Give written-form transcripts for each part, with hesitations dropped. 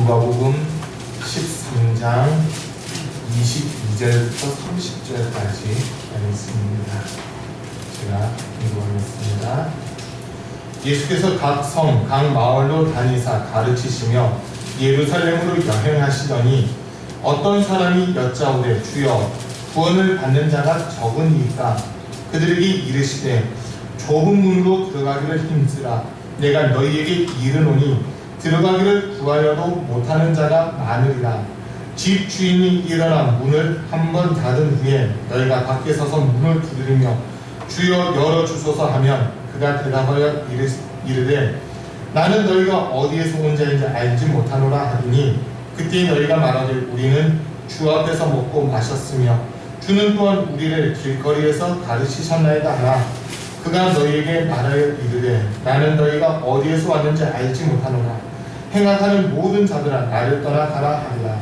누가복음 13장 22절부터 30절까지 있습니다. 제가 읽어보겠습니다. 예수께서 각 성, 각 마을로 다니사 가르치시며 예루살렘으로 여행하시더니 어떤 사람이 여짜오되 주여 구원을 받는 자가 적으니까 그들에게 이르시되 좁은 문으로 들어가기를 힘쓰라. 내가 너희에게 이르노니 들어가기를 구하여도 못하는 자가 많으리라. 집 주인이 일어나 문을 한 번 닫은 후에 너희가 밖에 서서 문을 두드리며 주여 열어주소서 하면 그가 대답하여 이르되 나는 너희가 어디에서 온 자인지 알지 못하노라 하더니 그때 너희가 말하되 우리는 주 앞에서 먹고 마셨으며 주는 또한 우리를 길거리에서 가르치셨나이다 하나 그가 너희에게 말하여 이르되 나는 너희가 어디에서 왔는지 알지 못하노라. 행악하는 모든 자들아 나를 떠나 가라 하리라.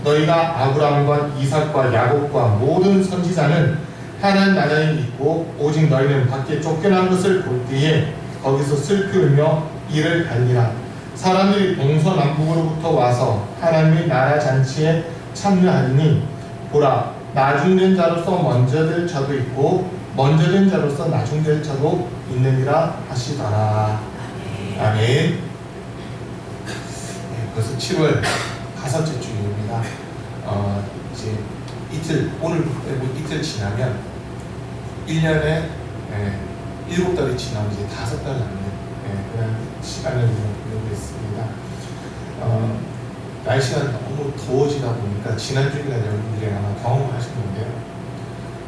너희가 아브라함과 이삭과 야곱과 모든 선지자는 하나님 나라에 있고 오직 너희는 밖에 쫓겨난 것을 볼 때에 거기서 슬피 울며 이를 갈리라. 사람들이 동서남북으로부터 와서 하나님의 나라 잔치에 참여하리니 보라 나중된 자로서 먼저 될 자도 있고 먼저 된 자로서 나중될 자도 있느니라 하시더라. 아멘. 벌써 7월 5째 주일입니다. 이제 이틀, 오늘부터 이틀 지나면 1년에 7달이 지나면 이제 5달 남는 그런 시간을 보내고 있습니다. 날씨가 너무 더워지다 보니까 지난주에 여러분들이 아마 경험하신 건데요.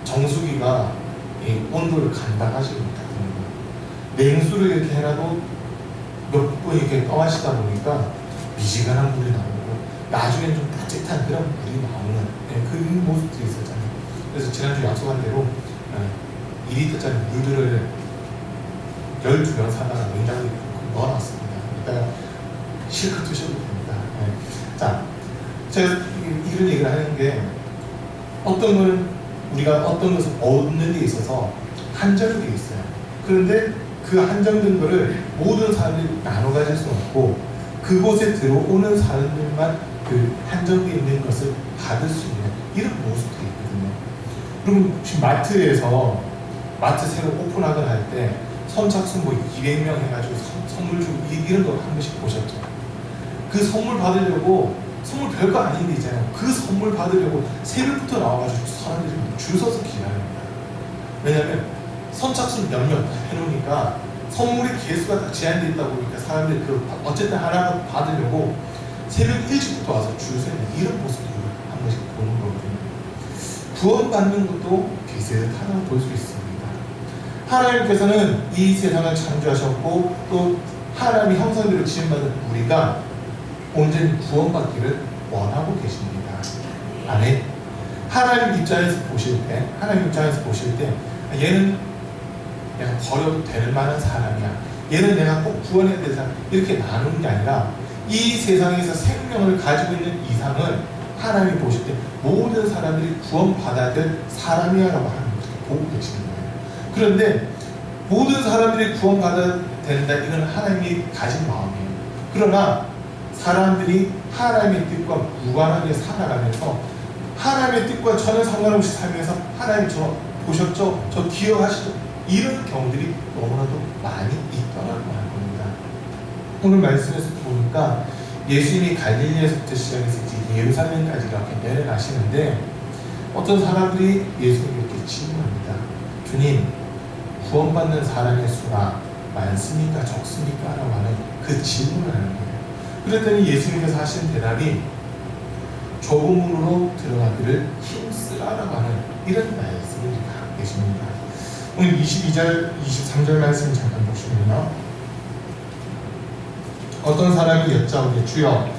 정수기가 이 온도를 감당하지 못합니다. 냉수를 이렇게 해놔도 몇 분 이렇게 떠마시다 보니까 미지근한 물이 나오고 나중엔 좀 따뜻한 그런 물이 나오는 그 모습들이 있었잖아요. 그래서 지난주 약속한 대로 2리터짜리 물들을 12병 사다가 냉장고에 넣어놨습니다. 이따가 실컷 드셔도 됩니다. 자, 제가 이런 얘기를 하는 게 어떤 거는 우리가 어떤 것을 얻는 데 있어서 한정이 되어 있어요. 그런데 그 한정된 거를 모든 사람들이 나눠 가질 수 없고 그곳에 들어오는 사람들만 그 한정되어 있는 것을 받을 수 있는 이런 모습들이 있거든요. 그럼 지금 마트 새로 오픈하거나 할 때 선착순 200명 해가지고 선물 주고 이런 거 한 번씩 보셨죠? 그 선물 받으려고 선물 별거 아닌 데 있잖아요. 그 선물 받으려고 새벽부터 나와가지고 사람들이 줄 서서 기다립니다. 왜냐하면 선착순 몇 명 해놓으니까 선물의 개수가 다 제한되어 있다 보니까 사람들이 어쨌든 하나 받으려고 새벽 일찍부터 와서 줄 서는 이런 모습들을 한 번씩 보는 거거든요. 구원받는 것도 비슷하다고 볼 수 있습니다. 하나님께서는 이 세상을 창조하셨고 또 하나님의 형상대로 지음받은 우리가 온전히 구원받기를 원하고 계십니다. 아멘. 하나님 입장에서 보실 때 얘는 내가 버려도 될 만한 사람이야. 얘는 내가 꼭 구원해야 되는 사람. 이렇게 나누는 게 아니라 이 세상에서 생명을 가지고 있는 이상을 하나님이 보실 때 모든 사람들이 구원받아야 될 사람이야라고 하는 것을 보고 계시는 거예요. 그런데 모든 사람들이 구원받아야 된다. 이건 하나님이 가진 마음이에요. 그러나 사람들이 하나님의 뜻과 무관하게 살아가면서 하나님의 뜻과 전혀 상관없이 살면서 하나님 저 보셨죠? 저 기억하시죠? 이런 경우들이 너무나도 많이 있더라고 하는 겁니다. 오늘 말씀에서 보니까 예수님이 갈릴리에서부터 시작해서 이제 예루살렘까지 이렇게 내려가시는데 어떤 사람들이 예수님을 이렇게 질문합니다. 주님, 구원받는 사람의 수가 많습니까? 적습니까? 라고 하는 그 질문을 하는 거예요. 그랬더니 예수님께서 하신 대답이 좁은 문으로 들어가기를 힘쓰라라고 하는 이런 말씀을 하고 계십니다. 오늘 22절, 23절 말씀 잠깐 보시면요. 어떤 사람이 여짜오되 주여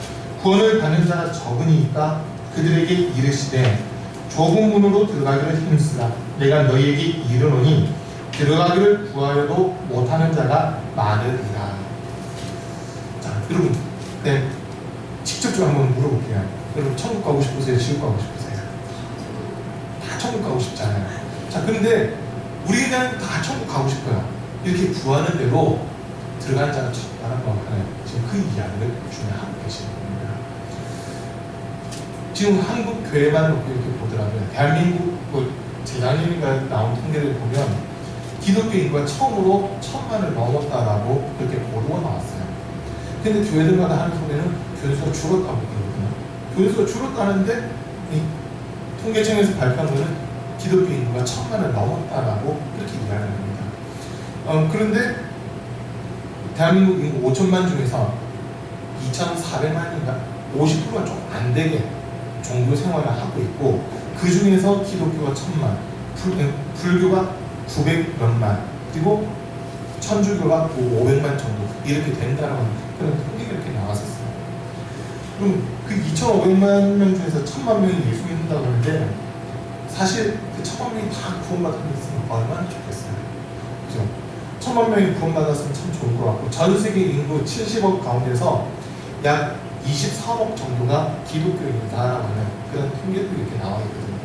구원을 받는 자가 적으니까 그들에게 이르시되 좁은 문으로 들어가기를 힘쓰라. 내가 너희에게 이르노니 들어가기를 구하여도 못하는 자가 많으리라. 자, 여러분, 직접적으로 한번 물어볼게요. 여러분 천국 가고 싶으세요? 지옥 가고 싶으세요? 다 천국 가고 싶잖아요. 자, 그런데 우리는 다 천국 가고 싶어요. 이렇게 구하는 대로 들어가는 자가 적다라고 하는 지금 그 이야기를 주님 하고 계시는 겁니다. 지금 한국 교회만 놓고 이렇게 보더라고요. 대한민국 재작년인가 나온 통계를 보면 기독교 인구가 처음으로 1000만을 넘었다라고 그렇게 보도가 나왔어요. 근데 교회들마다 하는 소리는 교인수가 줄었다고 그러거든요. 교인수가 줄었다는데 이 통계청에서 발표한 거는 기독교 인구가 1000만을 넘었다라고 그렇게 이야기를 합니다. 그런데 대한민국 인구 5천만 중에서 2,400만인가 50%가 좀 안 되게 종교 생활을 하고 있고, 그 중에서 기독교가 1000만, 불교가 900몇만, 그리고 천주교가 500만 정도 이렇게 된다는 그런 통계가 이렇게 나왔었어요. 그럼 그 2,500만 명 중에서 1000만 명이 예수 믿는다고 하는데, 사실 그 1000만 명이 다 구원받은 게 있으면 얼마나 좋겠어요. 그죠? 1000만 명이 구원받았으면 참 좋을 것 같고, 전 세계 인구 70억 가운데서 약 24억 정도가 기독교인이다라고 하는 그런 통계도 이렇게 나와 있거든요.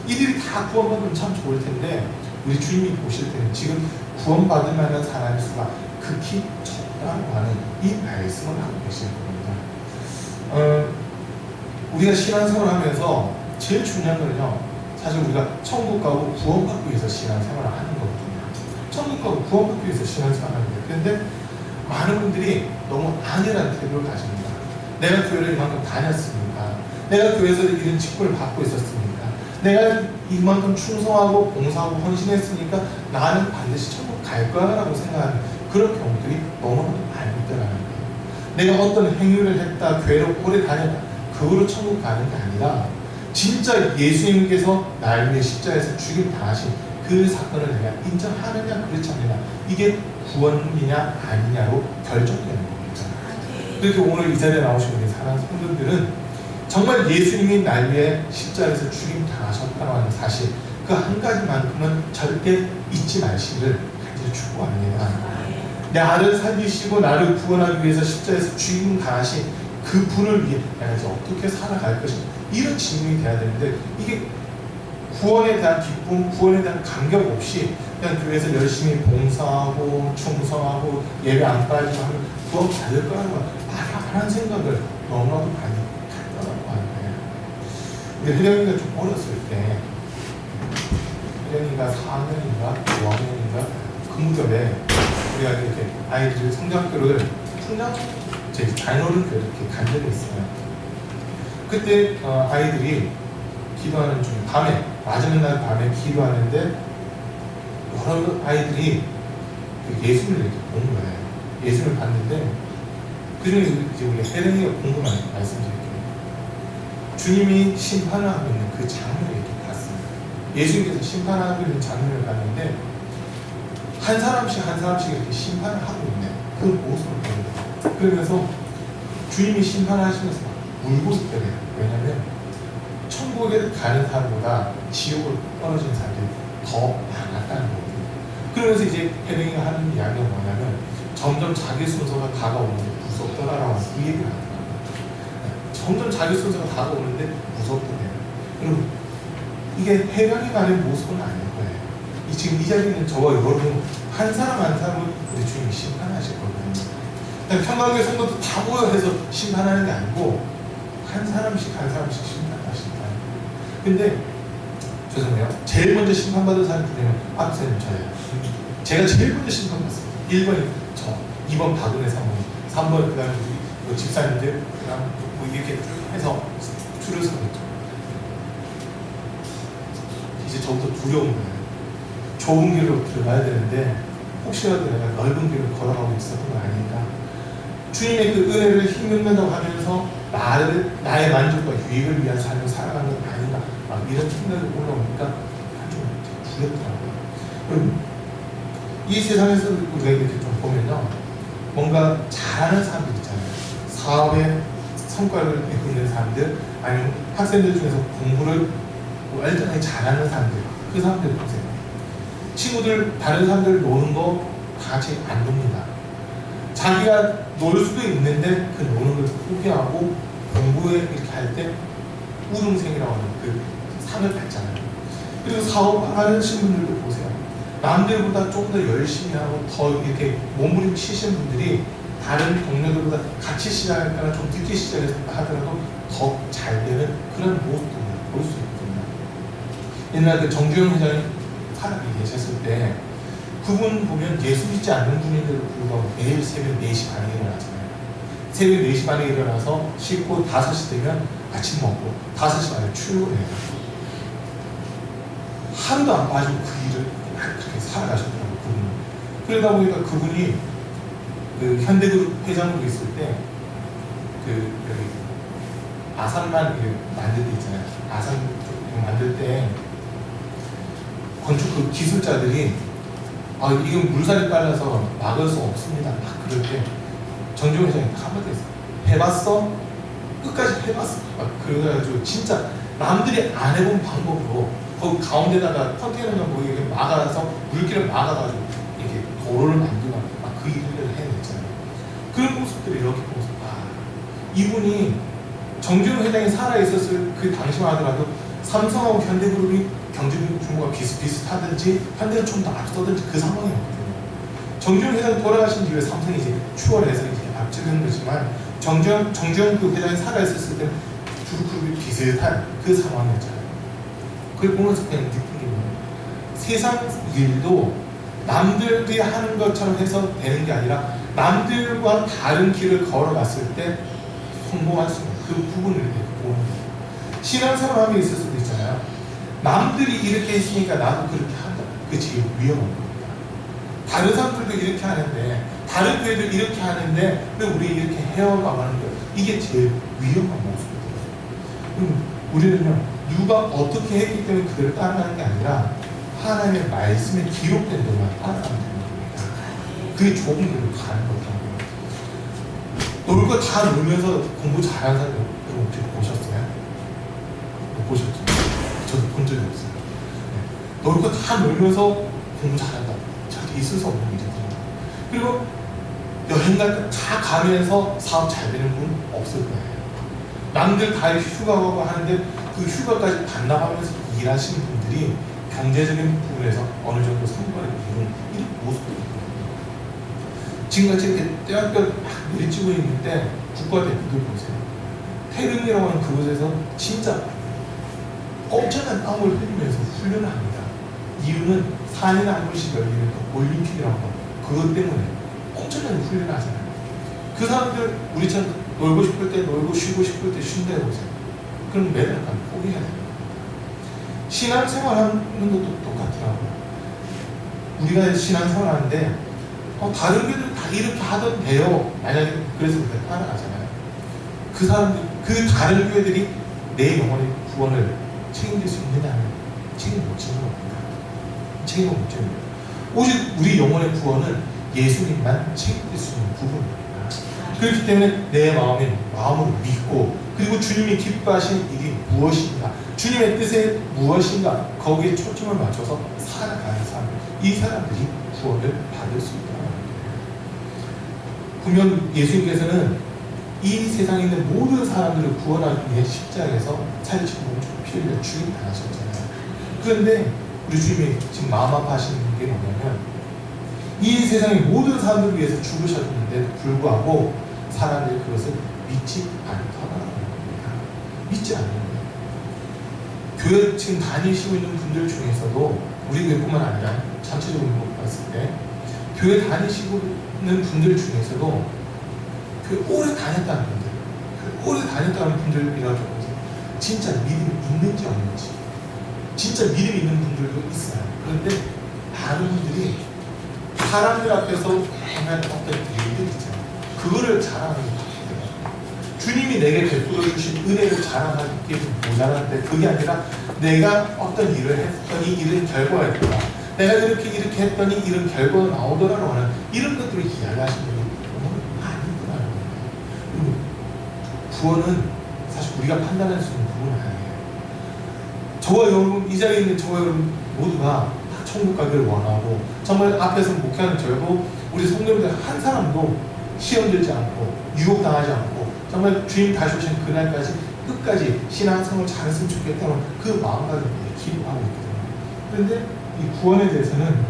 이들이 다 구원받으면 참 좋을 텐데, 우리 주님이 보실 때는 지금 구원받을 만한 사람의 수가 극히 적다고 하는 이 말씀을 하고 계시는 겁니다. 우리가 신앙생활을 하면서 제일 중요한 거는요, 사실 우리가 천국 가고 구원받기 위해서 신앙생활을 하는 거거든요. 천국 가고 구원받기 위해서 신앙생활을 하는 거예요. 그런데 많은 분들이 너무 안일한 태도를 가집니다. 내가 교회를 이만큼 다녔습니까? 내가 교회에서 이런 직분을 받고 있었습니까? 내가 이만큼 충성하고 봉사하고 헌신했으니까 나는 반드시 천국 갈 거야라고 생각하는 그런 경우들이 너무나도 많이 있더라는 거예요. 내가 어떤 행위를 했다, 교회를 오래 다녔다, 그거로 천국 가는 게 아니라 진짜 예수님께서 나를 위해 십자가에서 죽임 당하신 그 사건을 내가 인정하느냐 그렇지 않느냐, 이게 구원이냐 아니냐로 결정되는 겁니다. 그렇게 오늘 이 자리에 나오신 우리 사랑하는 성도들은 정말 예수님이 날 위해 십자가에서 죽임 당하셨다고 하는 사실, 그 한 가지만큼은 절대 잊지 마시기를 간절히 축복합니다. 나를 살리시고 나를 구원하기 위해서 십자가에서 죽임 당하신 그 분을 위해 내가 이제 어떻게 살아갈 것인가, 이런 질문이 돼야 되는데, 이게 구원에 대한 기쁨, 구원에 대한 감격 없이 그냥 교회에서 열심히 봉사하고 충성하고 예배 안 빠지고 하면 구원 받을 거라는 건 말이 안 한 생각을 너무나도 많이 갖더라고 하는데, 우리 혜령이가 좀 어렸을 때, 혜령이가 4학년인가 5학년인가 그 무렵에 우리가 이렇게 아이들 성장교를 제 단어를 이렇게 간 적이 있어요. 그때 아이들이 기도하는 중에 밤에, 맞은 날 밤에 기도하는데 여러 아이들이 예수를 이렇게 본 거예요. 예수를 봤는데 그중에 이제 우리 혜령이가 궁금한 말씀드릴게요. 주님이 심판을 하고 있는 그 장면을 이렇게 봤어요. 예수님께서 심판하고 있는 장면을 봤는데 한 사람씩 이렇게 심판을 하고 있는 그 모습을 보는 거예요. 그러면서 주님이 심판하시면서 막 울고 있더래요. 왜냐하면 천국에 가는 사람보다 지옥으로 떨어진 사람들이 더 많았다는 거거든요. 그러면서 이제 혜령이가 하는 이야기가 뭐냐면 점점 자기 순서가 다가오는데 무섭더라라고 그 얘기를 하더라고요. 점점 자기 순서가 다가오는데 무섭더래요. 여러분, 이게 혜령이만의 모습은 아닐 거예요. 지금 이 자리는 저와 여러분 한 사람 한 사람을 우리 주님이 심판하실 거거든요. 평강교회 성도들 다 모여서 심판하는 게 아니고 한 사람씩 심판하신다. 근데 죄송해요. 제일 먼저 심판받은 사람 누구냐면 박사님 저예요. 제가 제일 먼저 심판받았어요. 1번이 저, 2번 박은혜 사모님, 3번 그 다음에 우리 집사님들, 그 다음 뭐 이렇게 쭉 해서 줄을 서고 있죠. 이제 저부터 두려운 거예요. 좁은 길로 들어가야 되는데 혹시라도 내가 넓은 길을 걸어가고 있었던 거 아닌가. 주님의 그 은혜를 힘든다고 하면서 나의 만족과 유익을 위한 삶을 살아가는 건 아닌가, 막 이런 생각이 올라오니까 좀 두렵더라고요. 여러분, 이 세상에서 우리가 이렇게 좀 보면요, 뭔가 잘하는 사람들 있잖아요. 사업에 성과를 내고 있는 사람들, 아니면 학생들 중에서 공부를 완전히 잘하는 사람들, 그 사람들 보세요. 친구들, 다른 사람들 노는 거 다 같이 안 놉니다. 자기가 놀 수도 있는데 그 노는 걸 포기하고 공부에 이렇게 할 때 우등생이라고 하는 그 상을 받잖아요. 그리고 사업하는 친구들도 보세요. 남들보다 좀 더 열심히 하고 더 이렇게 몸부림치시는 분들이 다른 동료들보다 같이 시작할거나 좀 늦게 시작했다 하더라도 더 잘 되는 그런 모습도 볼 수 있거든요. 옛날 그 정주영 회장이 살아 계셨을 때 그분 보면 예수 믿지 않는 분인데도 불구하고 매일 새벽 4시 반에 일어나잖아요. 새벽 4시 반에 일어나서 씻고 5시 되면 아침 먹고 5시 반에 출근해요. 하루도 안 빠지고 그 일을 그렇게 살아가셨더라고요. 그분은. 그러다 보니까 그분이 그 현대그룹 회장으로 있을 때 아산만 만들 때 있잖아요. 아산 만들 때 건축 그 기술자들이 이건 물살이 빨라서 막을 수 없습니다. 막 그럴 때 정주영 회장이 한마디 했어요. 해봤어? 끝까지 해봤어. 막 그래가지고 진짜 남들이 안 해본 방법으로 거기 가운데다가 컨테이너만 뭐 이렇게 막아서 물길을 막아가지고 이렇게 도로를 만들고 막 그 일을 해냈잖아요. 그런 모습들을 이렇게 보면서 이분이 정주영 회장이 살아있었을 그 당시만 하더라도 삼성하고 현대그룹이 경제 규모가 비슷비슷하든지 현대는 좀 더 앞서든지 그 상황이었거든요. 정주영 회장이 돌아가신 뒤에 삼성이 이제 추월해서 이렇게 앞지르는 거지만 정주영 그 회장이 살아있었을 때는 두 그룹이 비슷한 그 상황이었잖아요. 그걸 보면서 그냥 느낀 게 뭐예요? 세상 일도 남들이 하는 것처럼 해서 되는 게 아니라 남들과 다른 길을 걸어갔을 때 성공할 수 있는 그 부분을 이렇게 보는 거예요. 신앙생활함에 있을 수도 있잖아요. 남들이 이렇게 했으니까 나도 그렇게 한다. 그게 제일 위험한 겁니다. 다른 사람들도 이렇게 하는데 다른 교회들 이렇게 하는데 왜 우리 이렇게 헤어가는 거예요? 이게 제일 위험한 모습이에요. 우리는요 누가 어떻게 했기 때문에 그를 따라가는 게 아니라 하나님의 말씀에 기록된 것만 따라가면 되는 겁니다. 그게 좋은 길로 가는 거죠. 놀고 다 놀면서 공부 잘하는 사람 여러분 혹시 보셨어요? 못 보셨죠? 저도 본 적이 없어요. 놀고 다 놀면서 공부 잘한다. 절대 있을 수 없는 일이거든요. 그리고 여행 갈 때 다 가면서 사업 잘 되는 분 없을 거예요. 남들 다 휴가 가고 하는데 그 휴가까지 반납하면서 일하시는 분들이 경제적인 부분에서 어느 정도 성과를 이루는 이런 모습도 있거든요. 지금같이 이렇게 떼어떼어 막 내리치고 있는데 국가대표들 보세요. 태릉이라고 하는 그곳에서 진짜 엄청난 땀을 흘리면서 훈련을 합니다. 이유는 4년에 한 번씩 열리는 그 올림픽이라고 하고 그것 때문에 엄청나게 훈련을 하잖아요. 그 사람들 우리처럼 놀고 싶을 때 놀고 쉬고 싶을 때 쉰다 해보세요. 그럼 매달 간 포기해야 됩니다. 신앙생활 하는 것도 똑같더라고요. 우리가 신앙생활 하는데 다른 교회들 다 이렇게 하던데요. 만약에 그래서 우리가 따라가잖아요. 그 사람들, 그 다른 교회들이 내 영혼의 구원을 책임질 수 있느냐면 책임 못 지는 겁니다. 책임을 못 지는 거예요. 오직 우리 영혼의 구원은 예수님만 책임질 수 있는 부분입니다. 그렇기 때문에 내 마음으로 믿고 그리고 주님이 기뻐하신 일이 무엇인가 주님의 뜻에 무엇인가 거기에 초점을 맞춰서 살아가는 사람 이 사람들이 구원을 받을 수 있다는 거예요. 분명 예수님께서는 이 세상에 있는 모든 사람들을 구원하기 위해 십자가에서 살리시고 피 흘려 죽임 당하셨잖아요. 그런데 우리 주님이 지금 마음 아파하시는 게 뭐냐면 이 세상의 모든 사람들을 위해서 죽으셨는데도 불구하고 사람들이 그것을 믿지 않더라는 겁니다. 믿지 않는 거예요. 교회 지금 다니시고 있는 분들 중에서도 우리 교회뿐만 아니라 전체적으로 봤을 때 교회 다니시고 있는 분들 중에서도 교회 오래 다녔다는 분들, 오래 다녔다는 분들이라고 해서 진짜 믿음이 있는지 없는지 진짜 믿음이 있는 분들도 있어요. 그런데 많은 분들이 사람들 앞에서 행한 어떤 일들 있잖아요. 그거를 자랑하는 게 바뀌더라고요. 주님이 내게 베풀어 주신 은혜를 자랑하기 모자란데 그게 아니라 내가 어떤 일을 했더니 이런 결과가 있더라. 내가 이렇게 했더니 이런 결과가 나오더라라고 하는 이런 것들을 이야기하시는 분이 너무 많이 있더라고요. 구원은 사실 우리가 판단할 수 있는 부분은 아니에요. 저와 여러분, 이 자리에 있는 저와 여러분 모두가 다 천국 가기를 원하고 정말 앞에서 목회하는 저도 우리 성도님들 한 사람도 시험 들지 않고 유혹당하지 않고 정말 주님 다시 오신 그날까지 끝까지 신앙생활 잘했으면 좋겠다는 그 마음가짐으로 기도하고 있거든요. 그런데 이 구원에 대해서는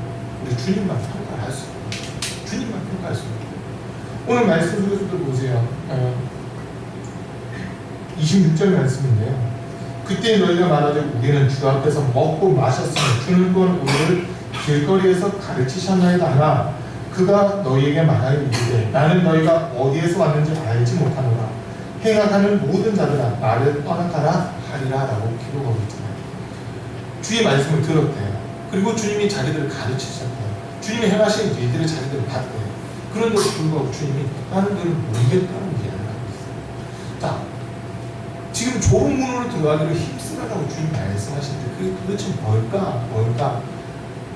우리 주님만 평가를 할 수 있고 주님만 평가할 수 있고 오늘 말씀 속에서도 보세요. 26절 말씀인데요. 그때 너희가 말하되 우리는 주 앞에서 먹고 마셨으니 주는 건 우리를 길거리에서 가르치셨나이다 하나 그가 너희에게 말하여 이르되 나는 너희가 어디에서 왔는지 알지 못하노라. 행악하는 모든 자들아 나를 떠나가라 하리라 라고 기록하고 있잖아요. 주의 말씀을 들었대요. 그리고 주님이 자기들을 가르치셨대요. 주님이 행하신 일들을 자기들을 봤대요. 그런데도 불구하고 주님이 나는 너를 모르겠다는 이야기를 하고 있어요. 자, 지금 좁은 문으로 들어가기를 힘쓰라고 주님이 말씀하시는데 그게 도대체 뭘까?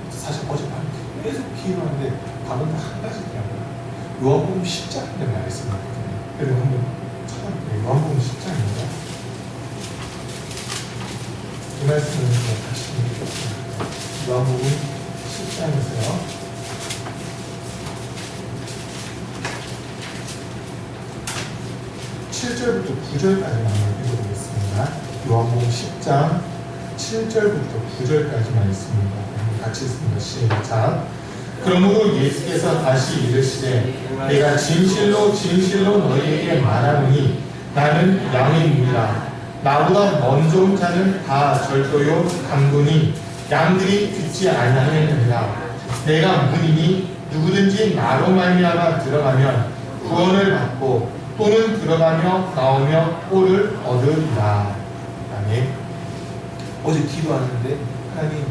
사실 어젯밤에 계속 기도하는데 답은 한 가지더라고요. 요한복음 10장인데 말씀하거든요. 그래서 한번 찾아볼게요. 요한복음 10장입니다. 이 말씀을 다시 읽겠습니다. 요한복음 10장에서요. 7절부터 9절까지 한번 읽어보겠습니다. 요한복음 10장 7절부터 9절까지 말씀입니다. 같이 읽습니다. 시작. 그러므로 예수께서 다시 이르시되 내가 진실로 진실로 너희에게 말하노니 나는 양의 문이라. 나보다 먼저 온 자는 다 절도요 강도니 양들이 듣지 아니하느니라. 내가 문이니 누구든지 나로 말미암아 들어가면 구원을 받고 또는 들어가며 나오며 꼴을 얻으리라. 아멘. 어제 기도하는데 하나님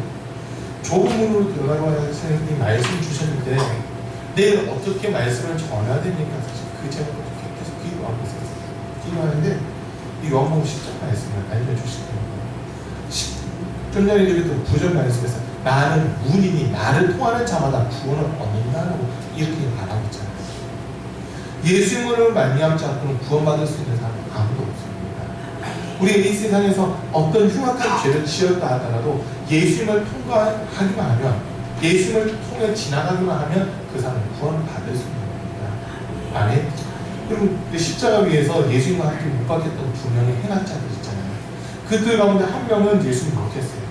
좁은 문으로 들어가라고 하시는 말씀 주셨는데 내일 어떻게 말씀을 전해야 됩니까? 사실 그 제목을 계속 기도하고 있었어요. 기도하는데 이 요한복음 10장 말씀을 알려주시더라고요. 좀 전에 읽었던 9절 말씀에서 나는 문이니 나를 통하는 자마다 구원을 얻는다라고 이렇게 말하고 있잖아요. 예수님을 말미암지 않고는 구원받을 수 있는 사람은 아무도 없습니다. 우리 이 세상에서 어떤 흉악한 죄를 지었다 하더라도 예수님을 통과하기만 하면, 예수님을 통해 지나가기만 하면 그 사람은 구원을 받을 수 있는 겁니다. 아멘. 그리고 십자가 위에서 예수님과 함께 못 박혔던 두 명의 행악자들 있잖아요. 그들 가운데 한 명은 예수님 못했어요.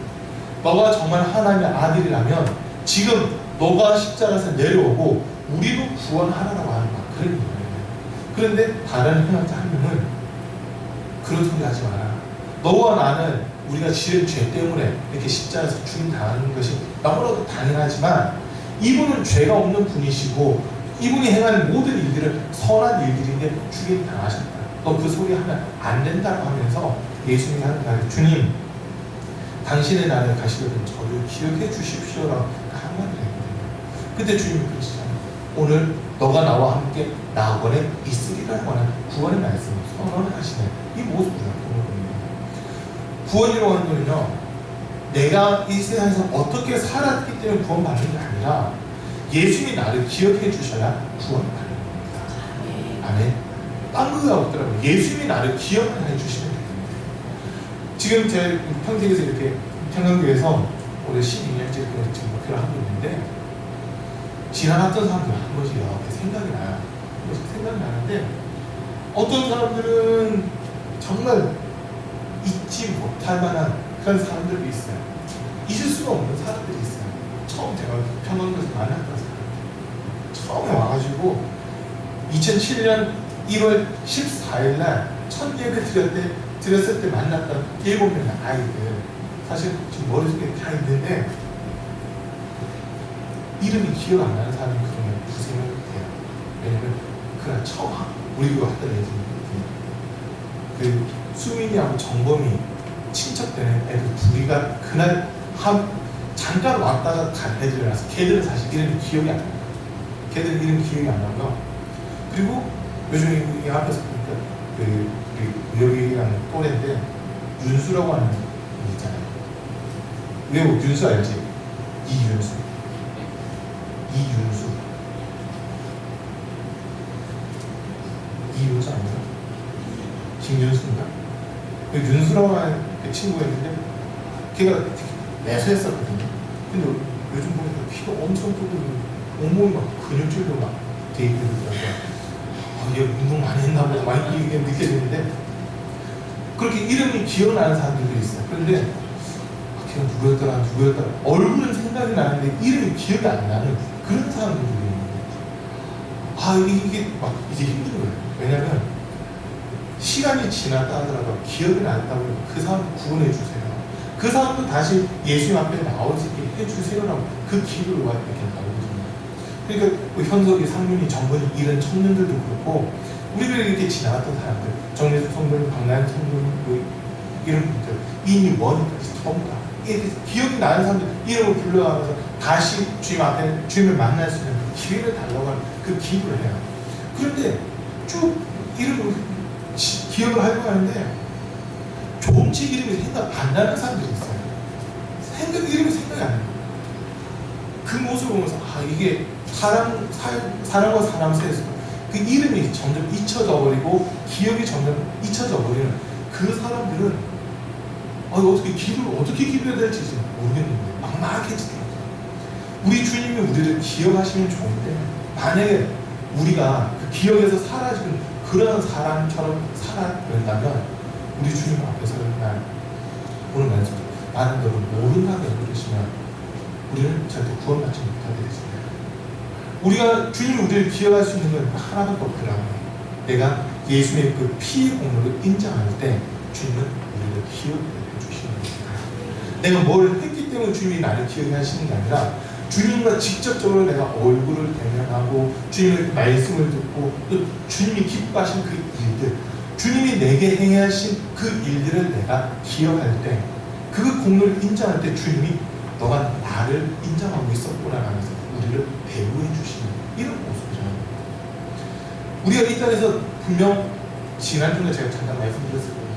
너가 정말 하나님의 아들이라면 지금 너가 십자가에서 내려오고 우리도 구원하라고 하는 막 그런 거예요. 그런데 다른 행악자 한 명은 그런 소리 하지 마라. 너와 나는 우리가 지은 죄 때문에 이렇게 십자가에서 죽임당하는 것이 너무나도 당연하지만 이분은 죄가 없는 분이시고 이분이 행한 모든 일들은 선한 일들인데 죽임당하셨다. 너 그 소리 하면 안 된다고 하면서 예수님이 하는 말이 주님 당신의 나라에 가시거든 저를 기억해 주십시오라고 한마디를 했거든요. 그때 주님이 그러시잖아요. 오늘 너가 나와 함께 낙원에 있으리라고 하는 구원의 말씀을 선언하시는 이 모습을 보는 겁니다. 구원이라고 하는 거는요, 내가 이 세상에서 어떻게 살았기 때문에 구원받는 게 아니라 예수님이 나를 기억해 주셔야 구원받는 겁니다. 아멘. 딴 거가 없더라고요. 예수님이 나를 기억해 주시면 됩니다. 지금 제 평택에서 이렇게 평강교회에서 올해 12년째 지금 목표를 하고 있는데 지나갔던 사람들 한 번씩 이렇게 생각이 나요. 한 번씩 생각이 나는데 어떤 사람들은 정말 잊지 못할 만한 그런 사람들이 있어요. 잊을 수가 없는 사람들이 있어요. 처음 제가 평강교회에서 만났던 사람 처음에 와가지고 2007년 1월 14일 날 첫 예배 드렸을 때 만났던 7명의 아이들 사실 지금 머릿속에 다 있는데 이름이 기억 안 나는 사람이 그러면 두세 명 돼요. 왜냐면 그날 처음 우리 교회 왔던 애들이 그 수민이하고 정범이 친척되는 애들 둘이가 그날 잠깐 왔다가 간 애들이라서 걔들은 사실 이름이 기억이 안 나요. 걔들 이름 기억이 안 나고요. 그리고 요즘 이 앞에서 보니까 우리 여기랑 또래인데 윤수라고 하는 분 있잖아요. 외국 윤수 알지? 이윤수 아니에요? 김윤수인가? 윤수라고 하는 그 친구가 있는데 걔가 되게 매서했었거든요. 근데 요즘 보니까 키가 엄청 크고 온몸이 막 근육질로 막 돼 있더라고요. 얘 운동 많이 했나 보다 많이 이게 느껴지는데 그렇게 이름이 기억나는 사람들도 있어요. 그런데 걔가 누구였더라 얼굴은 생각이 나는데 이름이 기억이 안 나는 그런 사람들이 있는 거예요. 이게 막 이제 힘든 거예요. 왜냐면 시간이 지났다 하더라도 기억이 났다고 해도 그 사람도 구원해 주세요. 그 사람도 다시 예수님 앞에 나올 수 있게 해주세요라고 그 기도를 이렇게 나오거든요. 그러니까 뭐 현석이, 상윤이, 정근이 이런 청년들도 그렇고 우리가 이렇게 지나갔던 사람들, 정례수 성도님, 박나연 성도님, 뭐 이런 분들, 이미 원까지 전부 다 기억이 나는 사람들 이름을 불러가면서 다시 주님 앞에 주님을 만날 수 있는 그 기회를 달라고 하는 그 기도를 해요. 그런데 쭉 이름을 기억을 하려고 하는데 조금씩 이름이 생각 안 나는 사람들이 있어요. 이름이 생각이 안 나요. 그 모습을 보면서 이게 사람과 사람 사이에서 그 이름이 점점 잊혀져 버리고 기억이 점점 잊혀져 버리는 그 사람들은 어떻게 기도해야 될지 모르겠는데 막막해지더라고요. 우리 주님이 우리를 기억하시면 좋은데 만약에 우리가 그 기억에서 사라지는 그런 사람처럼 살아낸다면 우리 주님 앞에서는 오늘 말씀 나는 너를 모른다고 그러시면 우리는 절대 구원받지 못하게 되잖아요. 우리가 주님이 우리를 기억할 수 있는 건 하나밖에 없더라고요. 내가 예수님의 그 피의 공로를 인정할 때 주님은 우리를 기억해 주시는 겁니다. 내가 뭘 했기 때문에 주님이 나를 기억하시는 게 아니라 주님과 직접적으로 내가 얼굴을 대면하고 주님의 말씀을 듣고 또 주님이 기뻐하신 그 일들, 주님이 내게 행하신 그 일들을 내가 기억할 때 그 공로를 인정할 때 주님이 너가 나를 인정하고 있었구나 하면서 우리를 배우해 주시는 이런 모습이잖아요. 우리가 이 땅에서 분명 지난주에 제가 잠깐 말씀드렸을 거예요.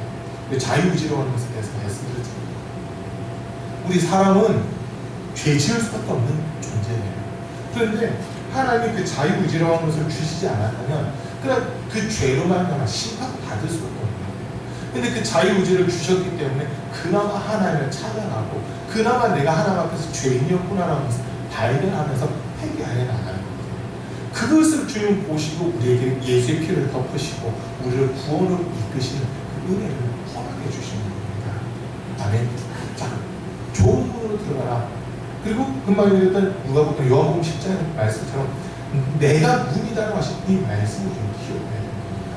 자유의지로 하는 것에 대해서 말씀드렸잖아요. 우리 사람은 죄 지을 수밖에 없는 존재예요. 그런데 하나님이 그 자유의지로 하는 것을 주시지 않았다면 그 죄로 말미암아 심판받을 수밖에 없는 거예요. 근데 그 자유의지를 주셨기 때문에 그나마 하나님을 찾아가고 그나마 내가 하나님 앞에서 죄인이었구나라는 것을 발견하면서 회개하여 나가는 거예요. 그것을 주님 보시고 우리에게 예수의 피를 덮으시고 우리를 구원으로 이끄시는 그 은혜를 허락해 주시는 겁니다. 아멘. 자, 좋은 문으로 들어가라. 그리고 금방 읽었던 누가복음 요한복음 10장의 말씀처럼 내가 문이라고 하신 이 말씀을 좀 기억해야 됩니다.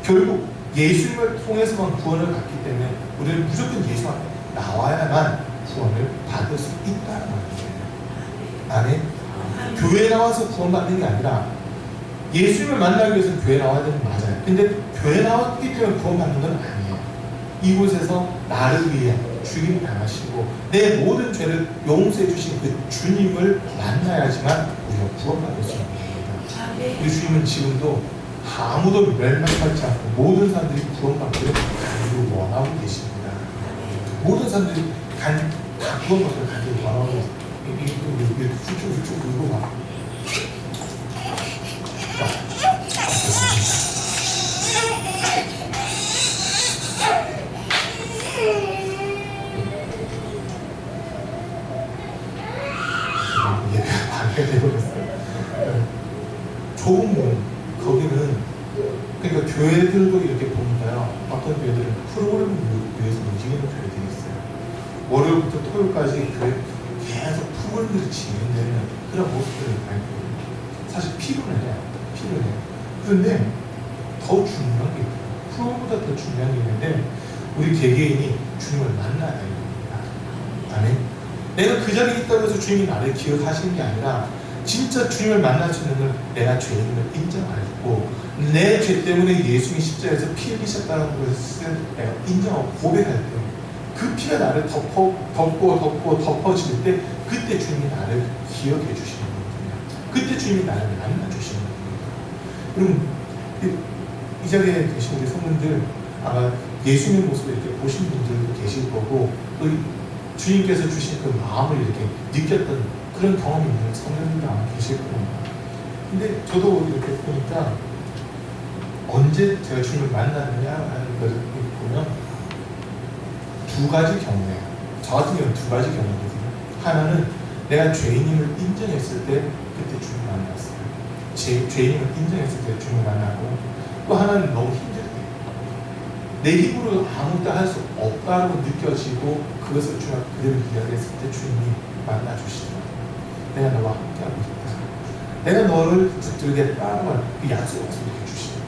결국 예수님을 통해서만 구원을 받기 때문에 우리는 무조건 예수 앞에 나와야만 구원을 받을 수 있다는 말이에요. 아멘. 교회에 나와서 구원받는 게 아니라 예수님을 만나기 위해서는 교회에 나와야 되는 거 맞아요. 근데 교회에 나왔기 때문에 구원받는 건 아니에요. 이곳에서 나를 위해 죽임 당하시고 내 모든 죄를 용서해 주신 그 주님을 만나야지만 우리가 구원받을 수 있는 겁니다. 우리 주님은 지금도 아무도 멸망하지 않고 모든 사람들이 구원받기를 간절히 원하고 계십니다. 모든 사람들이 다 구원받기를 간절히 원하고 계십니다. 이게 훌쩍훌쩍 울고 막 예배가 방해되어버렸어요. 좋은 문 거기는 그러니까 교회들도 이렇게 보니까요. 어떤 교회들은 프로그램을 위해서 움직이는 교회들이 있어요. 월요일부터 토요일까지 교회 계속 프로그램들이 진행되는 그런 모습들을 많이 보여요. 사실 필요해요. 그런데 더 중요한 게 있어요. 프로그램보다 더 중요한 게 있는데 우리 개개인이 주님을 만나야 되는 겁니다. 아멘. 내가 그 자리에 있다고 해서 주님이 나를 기억하시는 게 아니라 진짜 주님을 만날 수 있는 건 내가 죄인임을 인정하고 내 죄 때문에 예수님이 십자가에서 피 흘리셨다는 것을 내가 인정하고 고백할 때 그 피가 나를 덮어질 때 그때 주님이 나를 기억해 주시는 거거든요. 그때 주님이 나를 만나 주시는 겁니다. 그럼 이 자리에 계신 우리 성도들 아마 예수님의 모습을 이렇게 보신 분들도 계실 거고 또 주님께서 주신 그 마음을 이렇게 느꼈던 그런 경험이 있는 성도들도 아마 계실 겁니다. 근데 저도 이렇게 보니까 언제 제가 주님을 만나느냐 하는 것을 보면 두 가지 경우예요. 저 같은 경우는 두 가지 경우거든요. 하나는 내가 죄인임을 인정했을 때 그때 주님을 만났어요. 죄인임을 인정했을 때 주님을 만나고 또 하나는 너무 힘들 때 내 힘으로 아무것도 할 수 없다고 느껴지고 그것을 주님 그대로 이야기했을 때 주님이 만나주시더라고요. 내가 너와 함께하고 있다. 내가 너를 붙들겠다라고 그 약속을 이렇게 주시고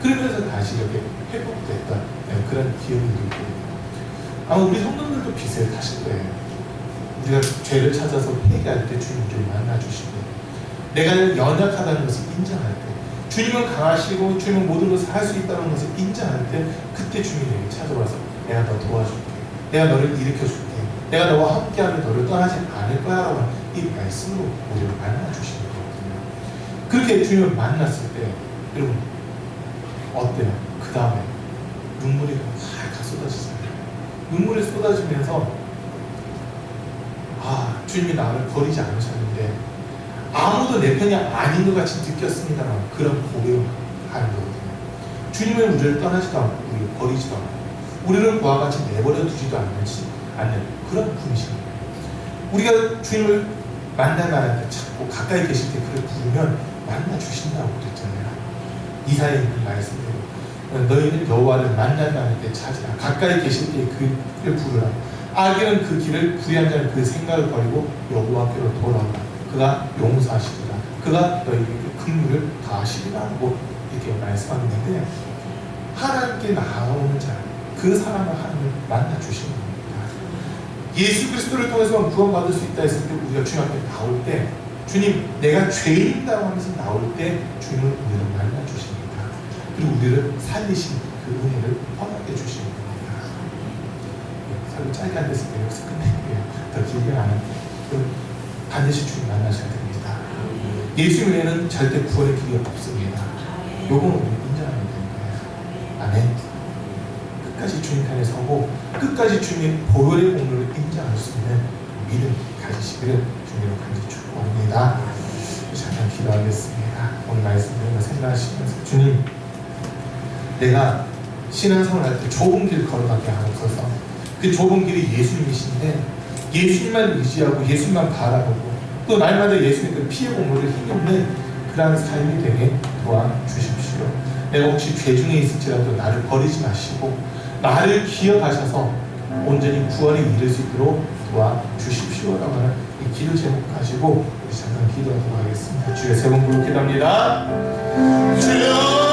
그러면서 다시 이렇게 회복됐던 그런 기억이 들고 아마 우리 성도들도 비슷하실 거예요. 우리가 죄를 찾아서 회개할 때 주님을 만나주시고 내가 연약하다는 것을 인정할 때 주님은 강하시고 주님은 모든 것을 할 수 있다는 것을 인정할 때 그때 주님이 내게 찾아와서 내가 너 도와줄게, 내가 너를 일으켜줄게, 내가 너와 함께하면 너를 떠나지 않을 거야 라고 이 말씀으로 우리를 만나주시는 거거든요. 그렇게 주님을 만났을 때 여러분 어때요? 그 다음에 눈물이 활활 쏟아지잖아요. 눈물이 쏟아지면서 아 주님이 나를 버리지 않으셨는데 아무도 내 편이 아닌 것 같이 느꼈습니다만 그런 고백을 하는 거거든요. 주님은 우리를 떠나지도 않고 우리를 버리지도 않고 우리를 그와 같이 내버려 두지도 않는 그런 분이십니다. 우리가 주님을 만나야 때 찾고 가까이 계실 때 그를 부르면 만나주신다고 그랬잖아요. 이사야의 그 말씀대로 너희는 여호와를 만나야 때 찾으라, 가까이 계실 때 그를 부르라. 악인은 그 길을 불의한 자는 그 생각을 버리고 여호와께로 돌아오라. 그가 용서하시리라. 그가 너희에게 긍휼을 더하시리라고 이렇게 말씀하는데 하나님께 나아오는 자, 그 사람을 하나님을 만나주시는 겁니다. 예수 그리스도를 통해서 구원받을 수 있다 했을 때 우리가 주님 앞에 나올 때 주님 내가 죄인이라고 하면서 나올 때 주님은 우리를 만나주십니다. 그리고 우리를 살리신 그 은혜를 허락해 주시는 겁니다. 설교 짧게 안 됐을 때 여기서 끝낼게요. 더 길게 안 할게요. 반드시 주님 만나셔야 됩니다. 예수 외에는 절대 구원의 길이 없습니다. 요건 우리 인정하면 되는 거예요. 아멘. 끝까지 주님 편에 서고 끝까지 주님의 보혈의 공로를 인정할 수 있는 믿음 가지시기를 주님으로 간절히 축복합니다. 잠깐 기도하겠습니다. 오늘 말씀 드린 거 생각하시면서 주님 내가 신앙생활 할 때 좁은 길 걸어가게 하옵소서. 그 좁은 길이 예수님이신데 예수님만 의지하고 예수님만 바라보고 또 날마다 예수님의 그 피의 공로를 힘없는 그러한 삶이 되게 도와주십시오. 내가 혹시 죄 중에 있을지라도 나를 버리지 마시고 나를 기억하셔서 온전히 구원에 이를 수 있도록 도와주십시오라고 하는 이 기도 제목 가지고 우리 잠깐 기도하도록 하겠습니다. 주여 세 번 부르게 합니다. 주여